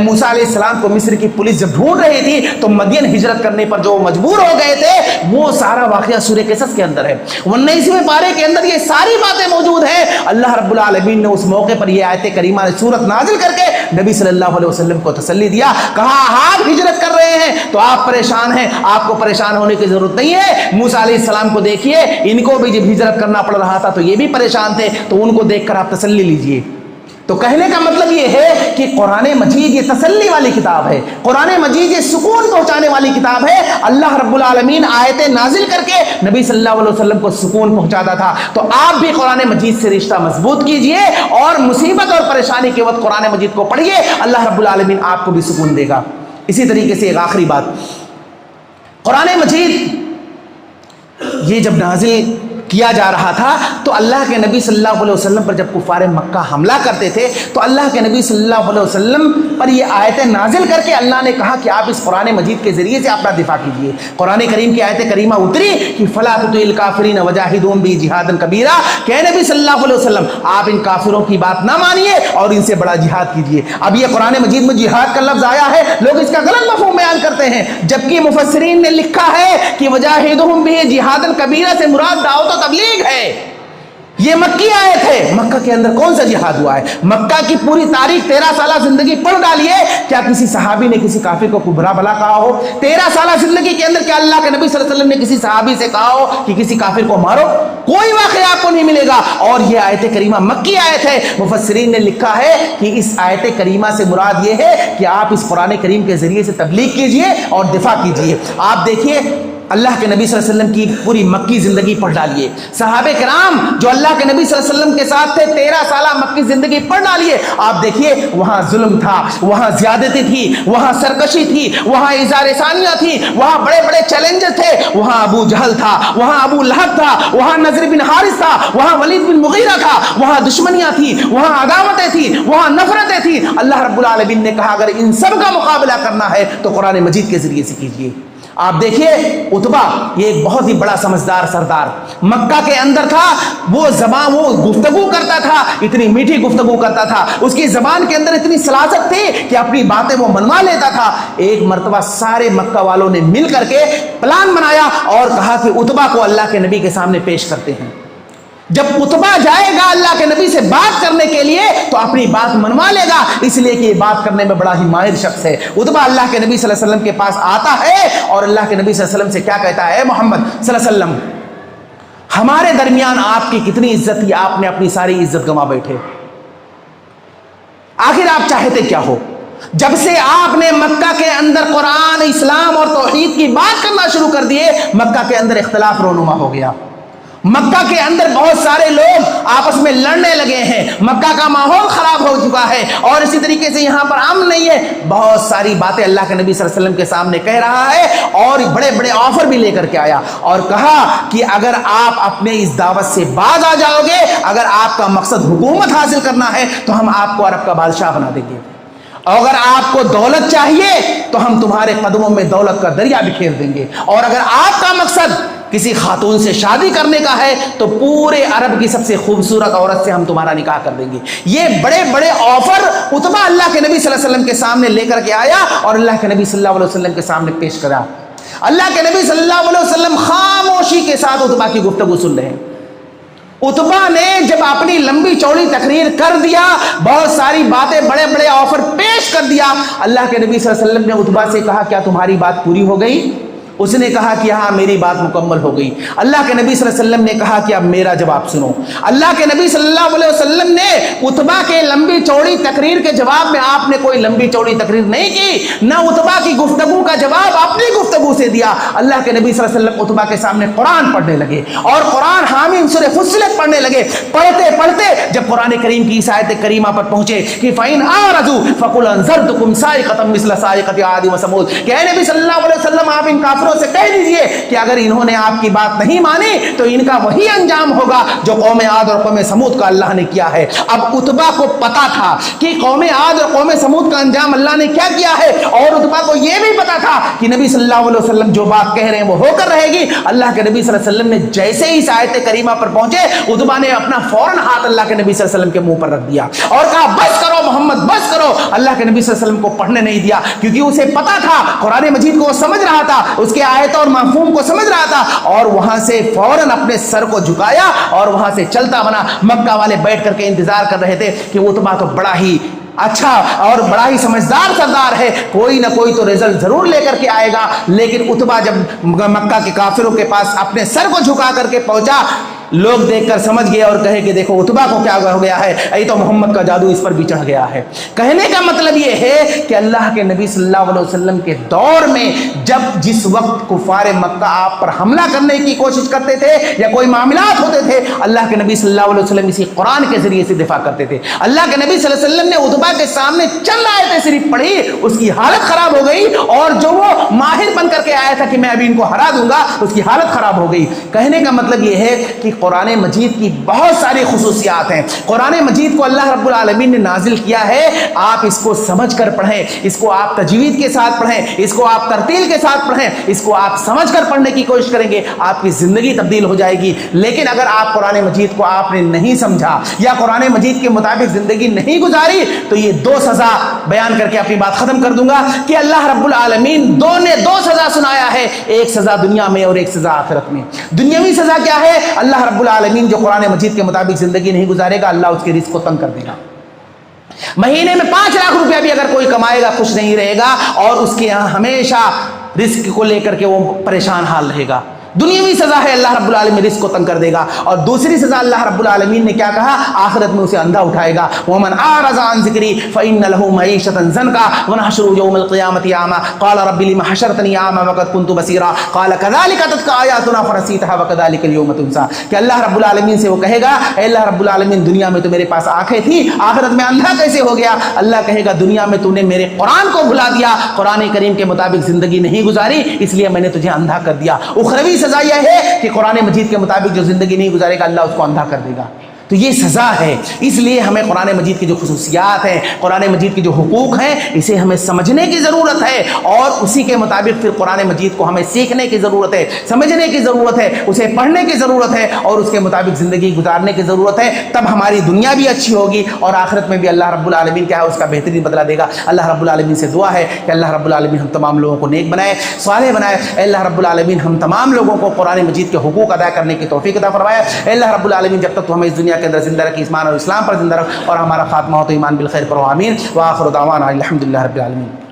मूसा अलैहिस्सलाम को मिस्र की पुलिस जब ढूंढ रही थी तो मदीन हिजरत करने पर जो मजबूर हो गए थे, वो सारा वाकया सूरह क़सस के अंदर है। 19वें पारे के अंदर ये सारी बातें मौजूद हैं। अल्लाह रब्बुल आलमीन ने उस मौके पर ये आयत करीमा सूरत नाजिल करके नबी सल्लल्लाहु अलैहि वसल्लम को तसल्ली दिया, कहा आप हिजरत कर रहे हैं तो आप परेशान हैं, आपको परेशान होने की जरूरत नहीं है। मूसा अलैहिस्सलाम को देखिए, इनको भी जब हिजरत करना पड़ रहा था तो ये भी परेशान थे, तो उनको देखकर आप तसल्ली लीजिए। तो कहने का मतलब ये है कि कुरान मजीद ये तसल्ली वाली किताब है, कुरान मजीद ये सुकून पहुंचाने वाली किताब है। अल्लाह रब्बुल आलमीन आयतें नाजिल करके नबी सल्लल्लाहु अलैहि वसल्लम को सुकून पहुंचाता था। तो आप भी कुरान मजीद से रिश्ता मजबूत कीजिए और मुसीबत और परेशानी के वक्त कुरान मजीद को पढ़िए, अल्लाह रब्बुल आलमीन आपको भी सुकून देगा। इसी तरीके से एक आखिरी बात, कुरान मजीद ये जब नाजिल کیا جا رہا تھا تو اللہ کے نبی صلی اللہ علیہ وسلم پر جب کفار مکہ حملہ کرتے تھے تو اللہ کے نبی صلی اللہ علیہ وسلم پر یہ آیتیں نازل کر کے اللہ نے کہا کہ آپ اس قرآن مجید کے ذریعے سے اپنا دفاع کیجئے. قرآن کریم کی آیت کریمہ اتری کہ فَلَا تُطِعِ الْكَافِرِينَ وَجَاهِدُهُمْ بِهِ جِهَادًا كَبِيرًا کہ نبی صلی اللہ علیہ وسلم آپ ان کافروں کی بات نہ مانیے اور ان سے بڑا جہاد کیجئے. اب یہ قرآن مجید میں جہاد کا لفظ آیا ہے، لوگ اس کا غلط مفہوم بیان کرتے ہیں، جبکہ مفسرین نے لکھا ہے کہ وَجَاهِدُهُمْ بِهِ جِهَادًا كَبِيرًا سے مراد دعوت و تبلیغ ہے. یہ مکی آیت ہے. مکہ کے اندر کون سا جہاد ہوا ہے؟ مکہ کی پوری تاریخ 13 سالہ زندگی پڑھ ڈالیے، کیا کسی صحابی نے کسی کافر کو برا بھلا کہا ہو؟ 13 سالہ زندگی کے اندر کیا اللہ کے نبی صلی اللہ علیہ وسلم نے کسی صحابی سے کہا ہو کہ کسی کافر کو مارو؟ کوئی واقعہ آپ کو نہیں ملے گا. اور یہ آیت کریمہ مکی آیت ہے. مفسرین نے لکھا ہے کہ اس آیت کریمہ سے مراد یہ ہے کہ آپ اس قرآن کریم کے ذریعے سے تبلیغ کیجئے اور دفاع کیجئے. آپ دیکھیے اللہ کے نبی صلی اللہ علیہ وسلم کی پوری مکی زندگی پڑھ ڈالیے. صحابہ کرام جو اللہ کے نبی صلی اللہ علیہ وسلم کے ساتھ تھے 13 سالہ مکی زندگی پڑھ ڈالیے. آپ دیکھیے وہاں ظلم تھا، وہاں زیادتی تھی، وہاں سرکشی تھی، وہاں اظہار ثانیہ تھی، وہاں بڑے بڑے چیلنجز تھے. وہاں ابو جہل تھا، وہاں ابو لہب تھا، وہاں نضر بن حارث تھا، وہاں ولید بن مغیرہ تھا، وہاں دشمنیاں تھی، وہاں عداوتیں تھی، وہاں نفرتیں تھی. اللہ رب العالمین نے کہا اگر ان سب کا مقابلہ کرنا ہے تو قرآن مجید کے ذریعے سے کیجیے. آپ دیکھیے عتبہ یہ ایک بہت ہی بڑا سمجھدار سردار مکہ کے اندر تھا. وہ زبان، وہ گفتگو کرتا تھا، اتنی میٹھی گفتگو کرتا تھا، اس کی زبان کے اندر اتنی سلاست تھی کہ اپنی باتیں وہ منوا لیتا تھا. ایک مرتبہ سارے مکہ والوں نے مل کر کے پلان بنایا اور کہا کہ عتبہ کو اللہ کے نبی کے سامنے پیش کرتے ہیں. جب عتبہ جائے گا اللہ کے نبی سے بات کرنے کے لیے تو اپنی بات منوا لے گا، اس لیے کہ یہ بات کرنے میں بڑا ہی ماہر شخص ہے. عتبہ اللہ کے نبی صلی اللہ علیہ وسلم کے پاس آتا ہے اور اللہ کے نبی صلی اللہ علیہ وسلم سے کیا کہتا ہے؟ محمد صلی اللہ علیہ وسلم ہمارے درمیان آپ کی کتنی عزت تھی، آپ نے اپنی ساری عزت گنوا بیٹھے. آخر آپ چاہتے کیا ہو؟ جب سے آپ نے مکہ کے اندر قرآن، اسلام اور توحید کی بات کرنا شروع کر دیے مکہ کے اندر اختلاف رونما ہو گیا. مکہ کے اندر بہت سارے لوگ آپس میں لڑنے لگے ہیں، مکہ کا ماحول خراب ہو چکا ہے اور اسی طریقے سے یہاں پر امن نہیں ہے. بہت ساری باتیں اللہ کے نبی صلی اللہ علیہ وسلم کے سامنے کہہ رہا ہے اور بڑے بڑے آفر بھی لے کر کے آیا اور کہا کہ اگر آپ اپنے اس دعوت سے باز آ جاؤ گے، اگر آپ کا مقصد حکومت حاصل کرنا ہے تو ہم آپ کو عرب کا بادشاہ بنا دیں گے، اور اگر آپ کو دولت چاہیے تو ہم تمہارے قدموں میں دولت کا دریا بکھیر دیں گے، اور اگر آپ کا مقصد کسی خاتون سے شادی کرنے کا ہے تو پورے عرب کی سب سے خوبصورت عورت سے ہم تمہارا نکاح کر دیں گے. یہ بڑے بڑے آفر عتبہ اللہ کے نبی صلی اللہ علیہ وسلم کے سامنے لے کر کے آیا اور اللہ کے نبی صلی اللہ علیہ وسلم کے سامنے پیش کرا. اللہ کے نبی صلی اللہ علیہ وسلم خاموشی کے ساتھ عتبہ کی گفتگو سن رہے ہیں. عتبہ نے جب اپنی لمبی چوڑی تقریر کر دیا، بہت ساری باتیں، بڑے بڑے آفر پیش کر دیا، اللہ کے نبی صلی اللہ علیہ وسلم نے عتبہ سے کہا کیا تمہاری بات پوری ہو گئی؟ اس نے کہا کہ ہاں میری بات مکمل ہو گئی. اللہ کے نبی صلی اللہ علیہ وسلم نے کہا کہ اب میرا جواب سنو. اللہ کے نبی صلی اللہ علیہ وسلم نے عتبہ کے لمبی چوڑی تقریر کے جواب میں آپ نے کوئی لمبی چوڑی تقریر نہیں کی، نہ عتبہ کی گفتگو کا جواب اپنی گفتگو سے دیا. اللہ کے نبی صلی اللہ علیہ وسلم عتبہ کے سامنے قرآن پڑھنے لگے اور قرآن حامیم سورہ فصلت پڑھنے لگے. پڑھتے پڑھتے جب قرآن کریم کی اس آیت کریمہ پر پہنچے کہ فَإِنْ أَعْرَضُوا فَقُلْ أَنذَرْتُكُمْ صَاعِقَةً مِثْلَ صَاعِقَةِ عَادٍ وَثَمُودَ کہ اے نبی صلی اللہ علیہ وسلم آپ ان کافروں سے کہہ دیجئے کہ اگر انہوں نے آپ کی بات نہیں مانی تو ان کا وہی انجام ہوگا جو قوم عاد اور قوم سمود کا اللہ نے کیا ہے. اب عتبہ کو پتا تھا کہ قوم عاد اور قوم سمود کا انجام اللہ نے کیا کیا ہے، اور عتبہ کو یہ بھی پتا تھا کہ نبی صلی اللہ علیہ وسلم جو بات کہہ رہے ہیں وہ ہو کر رہے گی. اللہ کے نبی صلی اللہ علیہ وسلم نے جیسے ہی اس آیت کریمہ پر پہنچے عتبہ نے اپنا فوراً ہاتھ اللہ کے نبی صلی اللہ علیہ وسلم کے منہ پر رکھ دیا اور کہا بس کرو محمد بس کرو. اللہ کے نبی صلی اللہ علیہ وسلم کو پڑھنے نہیں دیا کیونکہ اسے پتا تھا قرآن مجید کو وہ سمجھ رہا تھا، اس کے آیت اور مفہوم کو سمجھ رہا تھا، اور وہاں سے فوراً اپنے سر کو جھکایا اور وہاں سے چلتا بنا. مکہ والے بیٹھ کر کے انتظار کر رہے تھے کہ وہ عتبہ تو بڑا ہی اچھا اور بڑا ہی سمجھدار سردار ہے، کوئی نہ کوئی تو رزلٹ ضرور لے کر کے آئے گا. لیکن عتبہ جب مکہ کے کافروں کے پاس اپنے سر کو جھکا کر کے پہنچا، لوگ دیکھ کر سمجھ گئے اور کہے کہ دیکھو عتبہ کو کیا ہو گیا ہے، ای تو محمد کا جادو اس پر بھی چڑھ گیا ہے. کہنے کا مطلب یہ ہے کہ اللہ کے نبی صلی اللہ علیہ وسلم کے دور میں جس وقت کفار مکہ آپ پر حملہ کرنے کی کوشش کرتے تھے یا کوئی معاملات ہوتے تھے، اللہ کے نبی صلی اللہ علیہ وسلم اسی قرآن کے ذریعے سے دفاع کرتے تھے. اللہ کے نبی صلی اللہ علیہ وسلم نے عتبہ کے سامنے چند آیتیں صرف پڑھی، اس کی حالت خراب ہو گئی اور جو وہ ماہر بن کر کے آیا تھا کہ میں ابھی ان کو ہرا دوں گا، اس کی حالت خراب ہو گئی۔ کہنے کا مطلب یہ ہے کہ قرآن مجید کی بہت ساری خصوصیات ہیں۔ قرآن مجید کو اللہ رب العالمین نے نازل کیا ہے، آپ اس کو سمجھ کر پڑھیں، اس کو آپ تجوید کے ساتھ پڑھیں، اس کو آپ ترتیل کے ساتھ پڑھیں، اس کو آپ سمجھ کر پڑھنے کی کوشش کریں گے، آپ کی زندگی تبدیل ہو جائے گی۔ لیکن اگر آپ قرآن مجید کو آپ نے نہیں سمجھا یا قرآن مجید کے مطابق زندگی نہیں گزاری تو یہ دو سزا بیان کر کے اپنی بات ختم کر دوں گا کہ اللہ رب العالمین نے دو سزا سنایا ہے، ایک سزا دنیا میں اور ایک سزا آخرت میں۔ دنیاوی سزا کیا ہے؟ اللہ رب العالمین جو قرآن مجید کے مطابق زندگی نہیں گزارے گا، اللہ اس کے رزق کو تنگ کر دے گا۔ مہینے میں 5 لاکھ روپیہ بھی اگر کوئی کمائے گا خوش نہیں رہے گا، اور اس کے یہاں ہمیشہ رزق کو لے کر کے وہ پریشان حال رہے گا۔ دنیاوی سزا ہے اللہ رب العالمین رزق کو تنگ کر دے گا، اور دوسری سزا اللہ رب العالمین نے کیا کہا؟ آخرت میں اسے اندھا اٹھائے گا۔ وَمَنْ أَعْرَضَ عَنْ ذِكْرِي فَإِنَّ لَهُ مَعِيشَةً ضَنْكًا وَنَحْشُرُهُ يَوْمَ الْقِيَامَةِ أَعْمَىٰ قَالَ رَبِّ لِمَ حَشَرْتَنِي أَعْمَىٰ وَقَدْ كُنتُ بَصِيرًا قَالَ كَذَٰلِكَ أَتَتْكَ آيَاتُنَا فَنَسِيتَهَا وَكَذَٰلِكَ الْيَوْمَ تُنسَىٰ کہ اللہ رب العالمین سے وہ کہے گا، اے اللہ رب العالمین دنیا میں تو میرے پاس آنکھیں تھی، آخرت میں اندھا کیسے ہو گیا؟ اللہ کہے گا دنیا میں تو نے میرے قرآن کو بھلا دیا، قرآن کریم کے مطابق زندگی نہیں گزاری، اس لیے میں نے تجھے اندھا کر دیا۔ اخروی سزا یہ ہے کہ قرآن مجید کے مطابق جو زندگی نہیں گزارے گا، اللہ اس کو اندھا کر دے گا۔ تو یہ سزا ہے۔ اس لیے ہمیں قرآن مجید کی جو خصوصیات ہیں، قرآن مجید کی جو حقوق ہیں، اسے ہمیں سمجھنے کی ضرورت ہے، اور اسی کے مطابق پھر قرآن مجید کو ہمیں سیکھنے کی ضرورت ہے، سمجھنے کی ضرورت ہے، اسے پڑھنے کی ضرورت ہے، اور اس کے مطابق زندگی گزارنے کی ضرورت ہے۔ تب ہماری دنیا بھی اچھی ہوگی، اور آخرت میں بھی اللہ رب العالمین کیا ہے اس کا بہترین بدلہ دے گا۔ اللہ رب العالمین سے دعا ہے کہ اللہ رب العالمین ہم تمام لوگوں کو نیک بنائے، صالح بنائے۔ اے اللہ رب العالمین ہم تمام لوگوں کو قرآن مجید کے حقوق ادا کرنے کی توفیق عطا فرمائے۔ اے اللہ رب العالمین جب تک تو ہمیں اس دنیا کے اندر زندہ رکھی، ایمان اور اسلام پر زندہ رکھ، اور ہمارا خاتمہ ہو تو ایمان بالخیر پر، آمین۔ وآخر دعوانا الحمدللہ رب العالمین۔